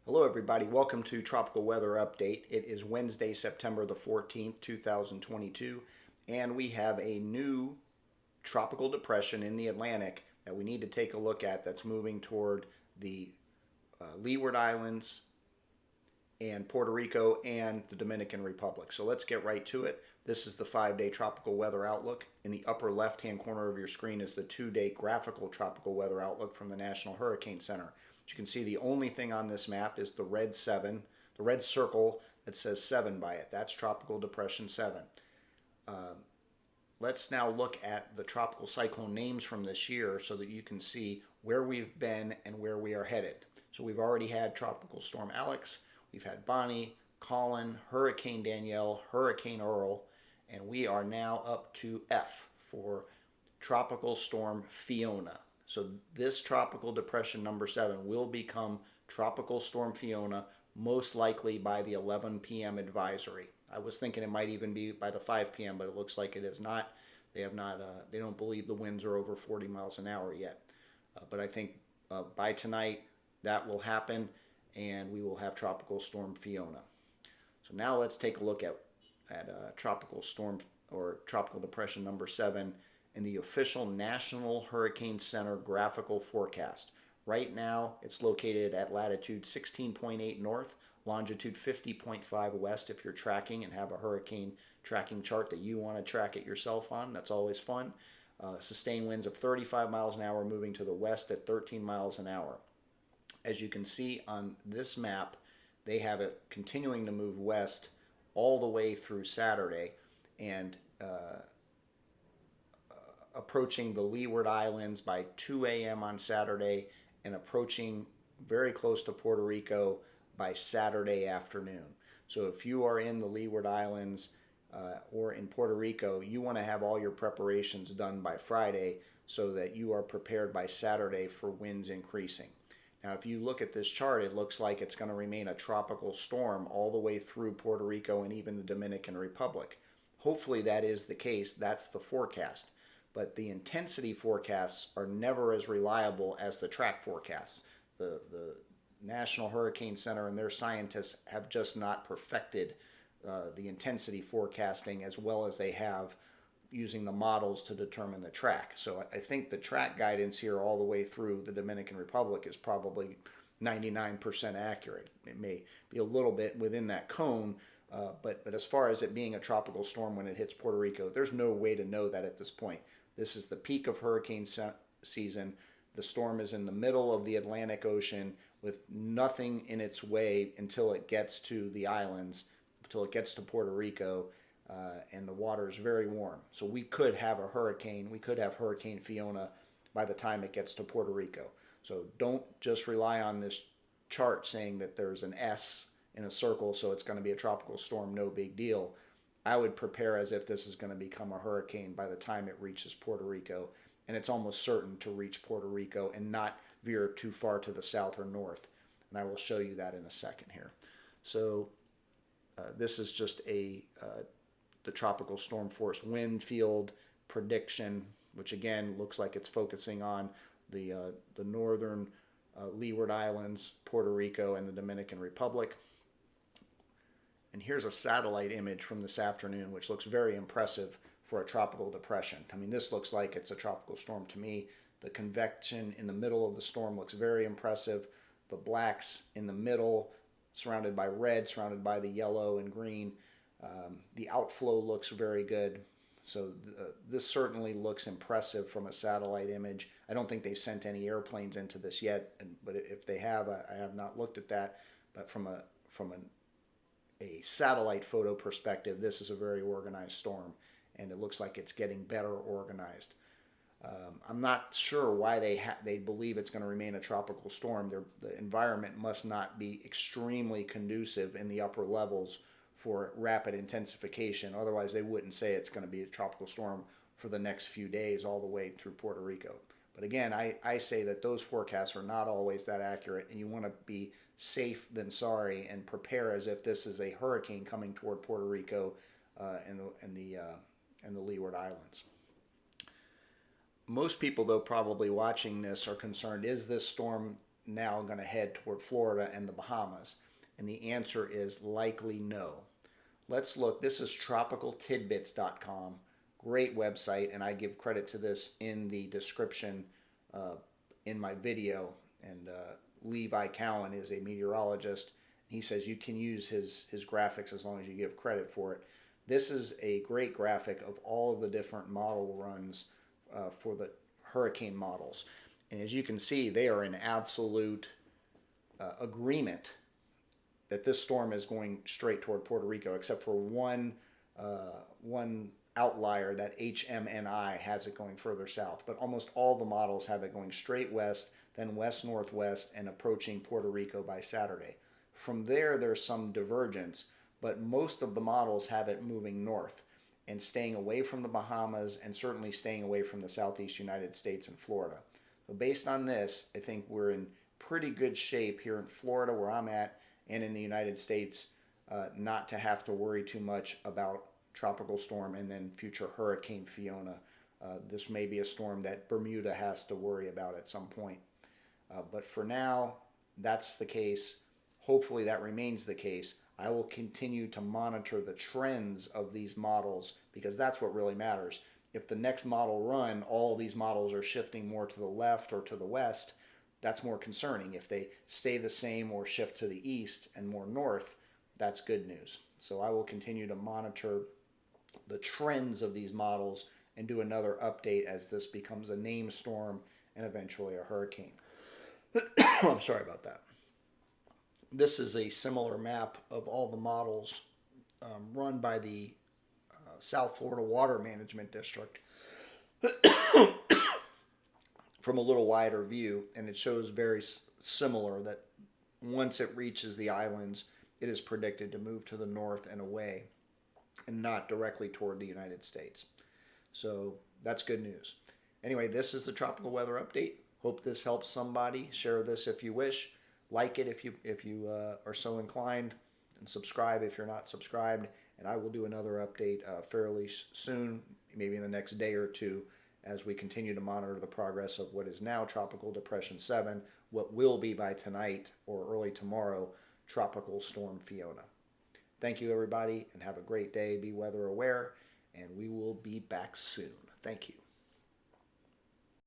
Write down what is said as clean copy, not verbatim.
Hello, everybody. Welcome to Tropical Weather Update. It is Wednesday, September the 14th, 2022, and we have a new tropical depression in the Atlantic that we need to take a look at that's moving toward the Leeward Islands and Puerto Rico and the Dominican Republic. So let's get right to it. This is the 5-day tropical weather outlook. In the upper left-hand corner of your screen is the 2-day graphical tropical weather outlook from the National Hurricane Center. As you can see, the only thing on this map is the red circle that says 7 by it. That's Tropical Depression 7. Let's now look at the tropical cyclone names from this year so that you can see where we've been and where we are headed. So we've already had Tropical Storm Alex, we've had Bonnie, Colin, Hurricane Danielle, Hurricane Earl, and we are now up to F for Tropical Storm Fiona. So this tropical depression number 7 will become Tropical Storm Fiona, most likely by the 11 p.m. advisory. I was thinking it might even be by the 5 p.m., but it looks like it is not. They have not. They don't believe the winds are over 40 miles an hour yet. But I think by tonight that will happen, and we will have Tropical Storm Fiona. So now let's take a look at Tropical Storm or Tropical Depression number 7 in the official National Hurricane Center graphical forecast. Right now, it's located at latitude 16.8 north, longitude 50.5 west if you're tracking and have a hurricane tracking chart that you want to track it yourself on. That's always fun. Sustained winds of 35 miles an hour moving to the west at 13 miles an hour. As you can see on this map, they have it continuing to move west all the way through Saturday and approaching the Leeward Islands by 2 a.m. on Saturday and approaching very close to Puerto Rico by Saturday afternoon. So if you are in the Leeward Islands or in Puerto Rico, you want to have all your preparations done by Friday so that you are prepared by Saturday for winds increasing. Now, if you look at this chart, it looks like it's going to remain a tropical storm all the way through Puerto Rico and even the Dominican Republic. Hopefully that is the case. That's the forecast. But the intensity forecasts are never as reliable as the track forecasts. The National Hurricane Center and their scientists have just not perfected the intensity forecasting as well as they have using the models to determine the track. So I think the track guidance here all the way through the Dominican Republic is probably 99% accurate. It may be a little bit within that cone, but as far as it being a tropical storm when it hits Puerto Rico, there's no way to know that at this point. This is the peak of hurricane season. The storm is in the middle of the Atlantic Ocean with nothing in its way until it gets to the islands, until it gets to Puerto Rico, and the water is very warm. So we could have a hurricane. We could have Hurricane Fiona by the time it gets to Puerto Rico. So don't just rely on this chart saying that there's an S in a circle, so it's going to be a tropical storm, no big deal. I would prepare as if this is going to become a hurricane by the time it reaches Puerto Rico, and it's almost certain to reach Puerto Rico and not veer too far to the south or north. And I will show you that in a second here. So this is just the tropical storm force wind field prediction, which again looks like it's focusing on the northern Leeward Islands, Puerto Rico, and the Dominican Republic. And here's a satellite image from this afternoon, which looks very impressive for a tropical depression. I mean, this looks like it's a tropical storm to me. The convection in the middle of the storm looks very impressive. The blacks in the middle, surrounded by red, surrounded by the yellow and green. The outflow looks very good. So this certainly looks impressive from a satellite image. I don't think they've sent any airplanes into this yet, but if they have, I have not looked at that. But from a satellite photo perspective, this is a very organized storm, and it looks like it's getting better organized. I'm not sure why they believe it's going to remain a tropical storm. The environment must not be extremely conducive in the upper levels for rapid intensification. Otherwise, they wouldn't say it's going to be a tropical storm for the next few days all the way through Puerto Rico. But again, I say that those forecasts are not always that accurate, and you want to be safe than sorry and prepare as if this is a hurricane coming toward Puerto Rico and the Leeward Islands. Most people, though, probably watching this are concerned, is this storm now going to head toward Florida and the Bahamas? And the answer is likely no. Let's look. This is tropicaltidbits.com. Great website, and I give credit to this in the description in my video. And Levi Cowan is a meteorologist. He says you can use his graphics as long as you give credit for it. This is a great graphic of all of the different model runs for the hurricane models. And as you can see, they are in absolute agreement that this storm is going straight toward Puerto Rico, except for one outlier, that HMNI has it going further south. But almost all the models have it going straight west, then west-northwest, and approaching Puerto Rico by Saturday. From there, there's some divergence, but most of the models have it moving north and staying away from the Bahamas and certainly staying away from the southeast United States and Florida. So based on this, I think we're in pretty good shape here in Florida, where I'm at, and in the United States, not to have to worry too much about Tropical Storm and then future Hurricane Fiona. This may be a storm that Bermuda has to worry about at some point. But for now, that's the case. Hopefully that remains the case. I will continue to monitor the trends of these models, because that's what really matters. If the next model run, all these models are shifting more to the left or to the west, that's more concerning. If they stay the same or shift to the east and more north, that's good news. So I will continue to monitor the trends of these models and do another update as this becomes a named storm and eventually a hurricane. I'm sorry about that. This is a similar map of all the models run by the South Florida Water Management District from a little wider view, and it shows very similar that once it reaches the islands, it is predicted to move to the north and away and not directly toward the United States. So that's good news. Anyway, this is the Tropical Weather Update. Hope this helps somebody. Share this if you wish. Like it if you are so inclined, and subscribe if you're not subscribed. And I will do another update fairly soon, maybe in the next day or two, as we continue to monitor the progress of what is now Tropical Depression 7, what will be by tonight or early tomorrow, Tropical Storm Fiona. Thank you, everybody, and have a great day. Be weather aware, and we will be back soon. Thank you.